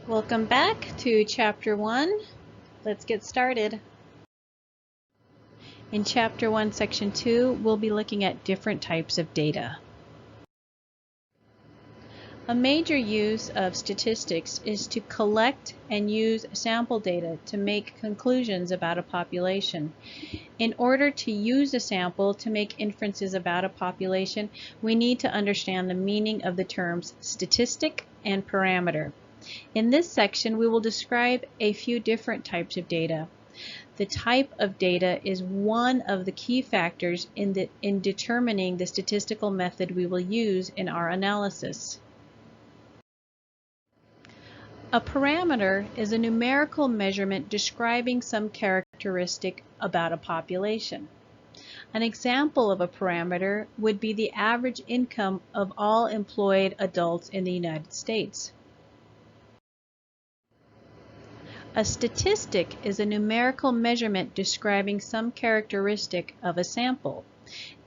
Welcome back to Chapter 1. Let's get started. In Chapter 1, Section 2, we'll be looking at different types of data. A major use of statistics is to collect and use sample data to make conclusions about a population. In order to use a sample to make inferences about a population, we need to understand the meaning of the terms statistic and parameter. In this section, we will describe a few different types of data. The type of data is one of the key factors in determining the statistical method we will use in our analysis. A parameter is a numerical measurement describing some characteristic about a population. An example of a parameter would be the average income of all employed adults in the United States. A statistic is a numerical measurement describing some characteristic of a sample.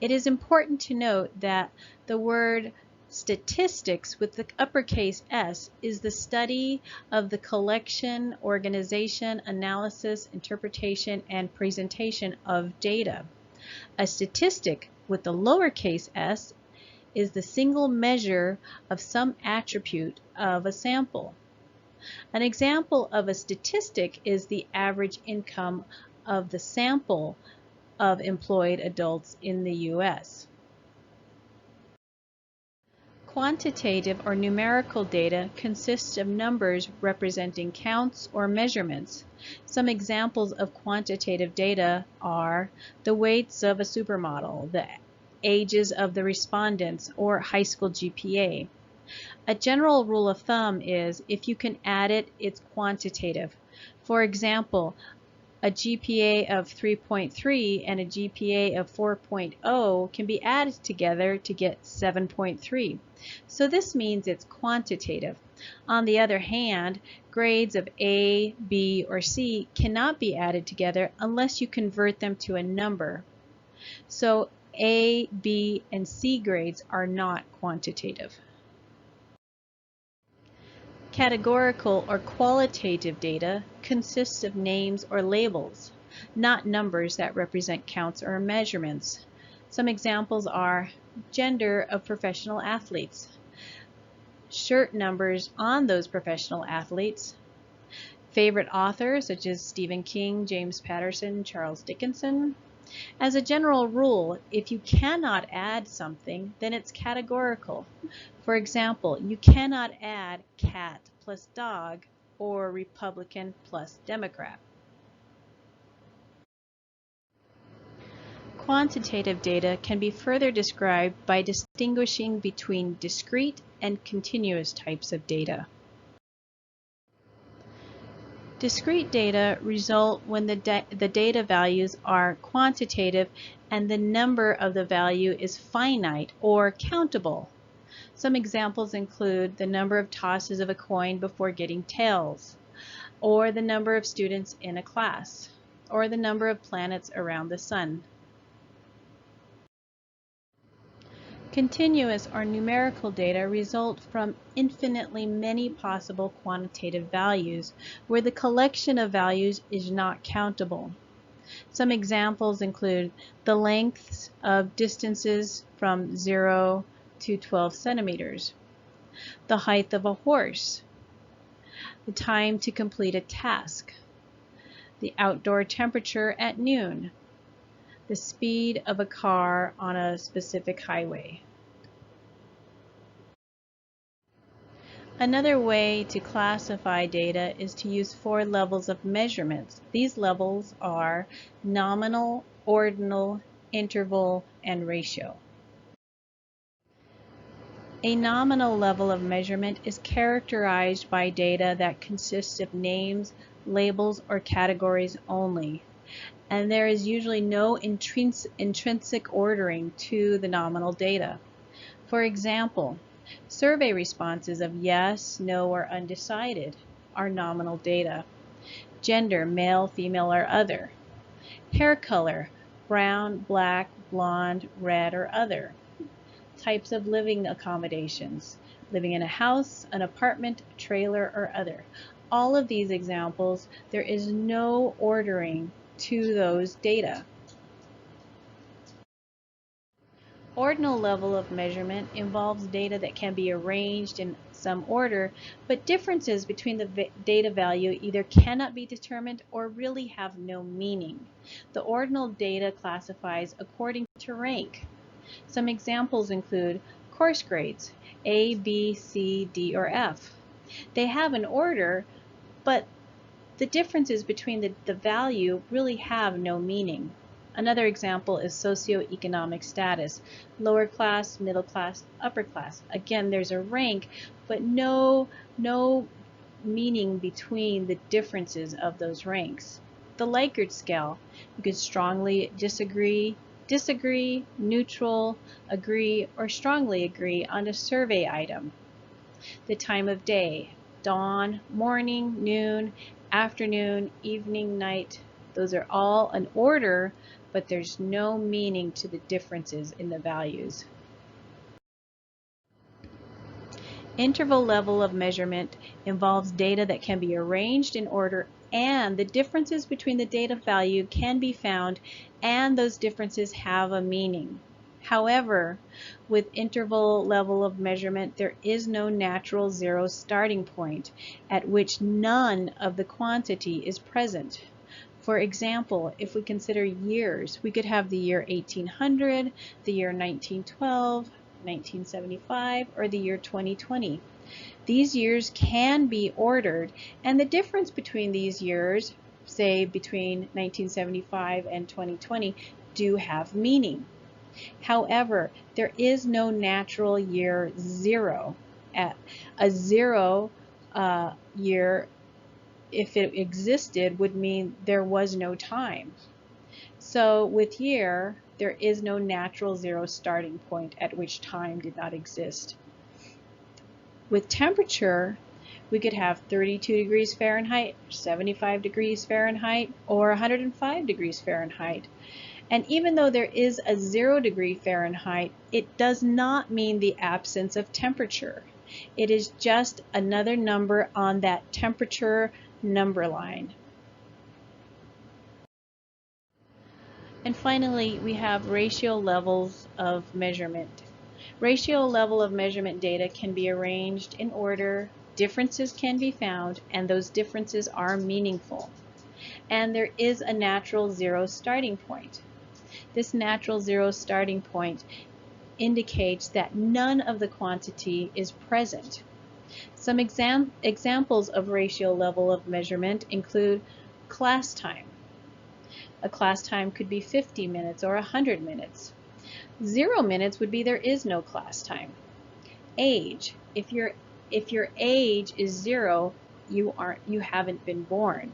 It is important to note that the word statistics with the uppercase S is the study of the collection, organization, analysis, interpretation, and presentation of data. A statistic with the lowercase s is the single measure of some attribute of a sample. An example of a statistic is the average income of the sample of employed adults in the U.S. Quantitative or numerical data consists of numbers representing counts or measurements. Some examples of quantitative data are the weights of a supermodel, the ages of the respondents, or high school GPA. A general rule of thumb is if you can add it, it's quantitative. For example, a GPA of 3.3 and a GPA of 4.0 can be added together to get 7.3. So this means it's quantitative. On the other hand, grades of A, B, or C cannot be added together unless you convert them to a number. So A, B, and C grades are not quantitative. Categorical or qualitative data consists of names or labels, not numbers that represent counts or measurements. Some examples are gender of professional athletes, shirt numbers on those professional athletes, favorite authors such as Stephen King, James Patterson, Charles Dickinson. As a general rule, if you cannot add something, then it's categorical. For example, you cannot add cat plus dog or Republican plus Democrat. Quantitative data can be further described by distinguishing between discrete and continuous types of data. Discrete data result when the data values are quantitative and the number of the value is finite or countable. Some examples include the number of tosses of a coin before getting tails, or the number of students in a class, or the number of planets around the sun. Continuous or numerical data result from infinitely many possible quantitative values where the collection of values is not countable. Some examples include the lengths of distances from 0 to 12 centimeters, the height of a horse, the time to complete a task, the outdoor temperature at noon, the speed of a car on a specific highway. Another way to classify data is to use 4 levels of measurements. These levels are nominal, ordinal, interval, and ratio. A nominal level of measurement is characterized by data that consists of names, labels, or categories only, and there is usually no intrinsic ordering to the nominal data. For example, survey responses of yes, no, or undecided are nominal data. Gender, male, female, or other. Hair color, brown, black, blonde, red, or other. Types of living accommodations, living in a house, an apartment, a trailer, or other. All of these examples, there is no ordering to those data. Ordinal level of measurement involves data that can be arranged in some order, but differences between the data value either cannot be determined or really have no meaning. The ordinal data classifies according to rank. Some examples include course grades, A, B, C, D, or F. They have an order, but the differences between the value really have no meaning. Another example is socioeconomic status, lower class, middle class, upper class. Again, there's a rank, but no meaning between the differences of those ranks. The Likert scale, you could strongly disagree, neutral, agree, or strongly agree on a survey item. The time of day, dawn, morning, noon, afternoon, evening, night. Those are all an order, but there's no meaning to the differences in the values. Interval level of measurement involves data that can be arranged in order, and the differences between the data value can be found, and those differences have a meaning. However, with interval level of measurement, there is no natural zero starting point at which none of the quantity is present. For example, if we consider years, we could have the year 1800, the year 1912, 1975, or the year 2020. These years can be ordered, and the difference between these years, say between 1975 and 2020, do have meaning. However, there is no natural year zero. A zero year, if it existed, would mean there was no time. So with year, there is no natural zero starting point at which time did not exist. With temperature, we could have 32 degrees Fahrenheit, 75 degrees Fahrenheit, or 105 degrees Fahrenheit. And even though there is a 0 degree Fahrenheit, it does not mean the absence of temperature. It is just another number on that temperature number line. And finally, we have ratio levels of measurement. Ratio level of measurement data can be arranged in order, differences can be found, and those differences are meaningful. And there is a natural zero starting point. This natural zero starting point indicates that none of the quantity is present. Some examples of ratio level of measurement include class time. A class time could be 50 minutes or 100 minutes. 0 minutes would be there is no class time. Age. If your age is 0, you haven't been born.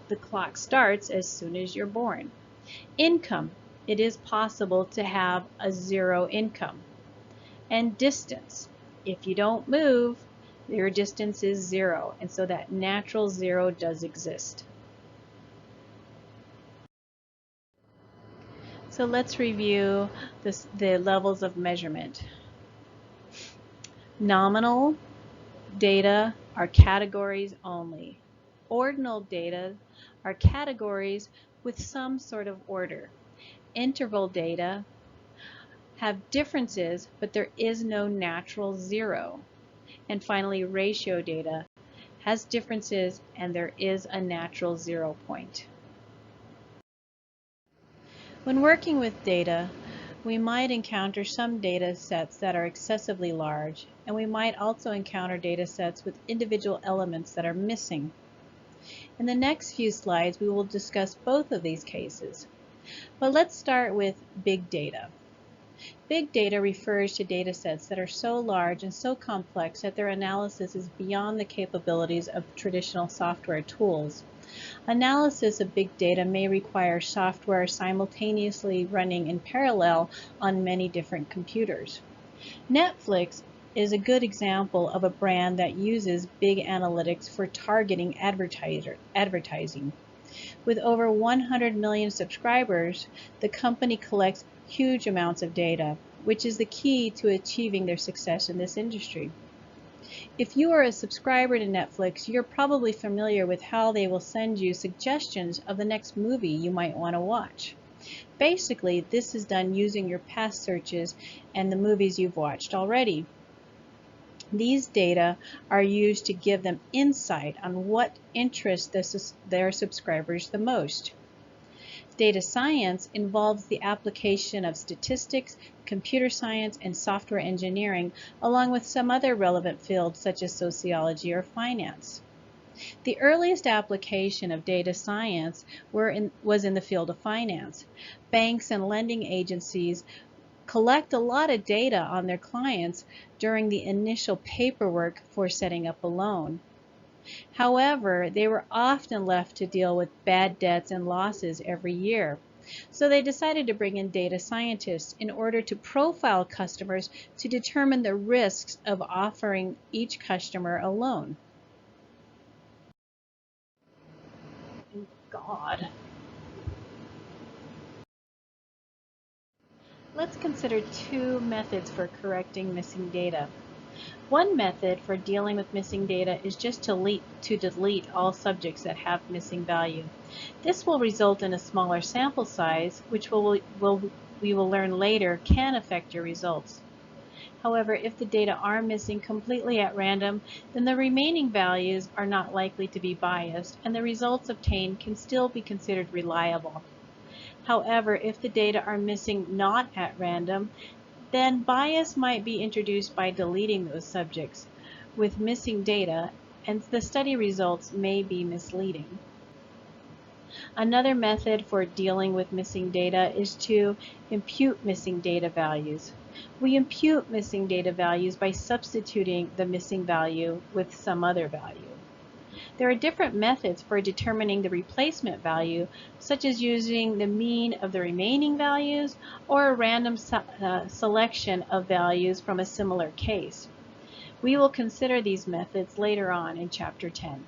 The clock starts as soon as you're born. Income. It is possible to have a 0 income. And distance. If you don't move, your distance is 0, and so that natural 0 does exist. So let's review the levels of measurement. Nominal data are categories only. Ordinal data are categories with some sort of order. Interval data have differences, but there is no natural zero. And finally, ratio data has differences, and there is a natural 0 point. When working with data, we might encounter some data sets that are excessively large, and we might also encounter data sets with individual elements that are missing. In the next few slides, we will discuss both of these cases. But let's start with big data. Big data refers to data sets that are so large and so complex that their analysis is beyond the capabilities of traditional software tools. Analysis of big data may require software simultaneously running in parallel on many different computers. Netflix is a good example of a brand that uses big analytics for targeting advertising. With over 100 million subscribers, the company collects huge amounts of data. which is the key to achieving their success in this industry. If you are a subscriber to Netflix, you're probably familiar with how they will send you suggestions of the next movie you might want to watch. Basically, this is done using your past searches and the movies you've watched already. These data are used to give them insight on what interests their subscribers the most. Data science involves the application of statistics, computer science, and software engineering, along with some other relevant fields such as sociology or finance. The earliest application of data science was in the field of finance. Banks and lending agencies collect a lot of data on their clients during the initial paperwork for setting up a loan. However, they were often left to deal with bad debts and losses every year. So they decided to bring in data scientists in order to profile customers to determine the risks of offering each customer a loan. God. Let's consider two methods for correcting missing data. One method for dealing with missing data is just to delete all subjects that have missing value. This will result in a smaller sample size, which we will learn later can affect your results. However, if the data are missing completely at random, then the remaining values are not likely to be biased, and the results obtained can still be considered reliable. However, if the data are missing not at random, then bias might be introduced by deleting those subjects with missing data, and the study results may be misleading. Another method for dealing with missing data is to impute missing data values. We impute missing data values by substituting the missing value with some other value. There are different methods for determining the replacement value, such as using the mean of the remaining values or a random selection of values from a similar case. We will consider these methods later on in Chapter 10.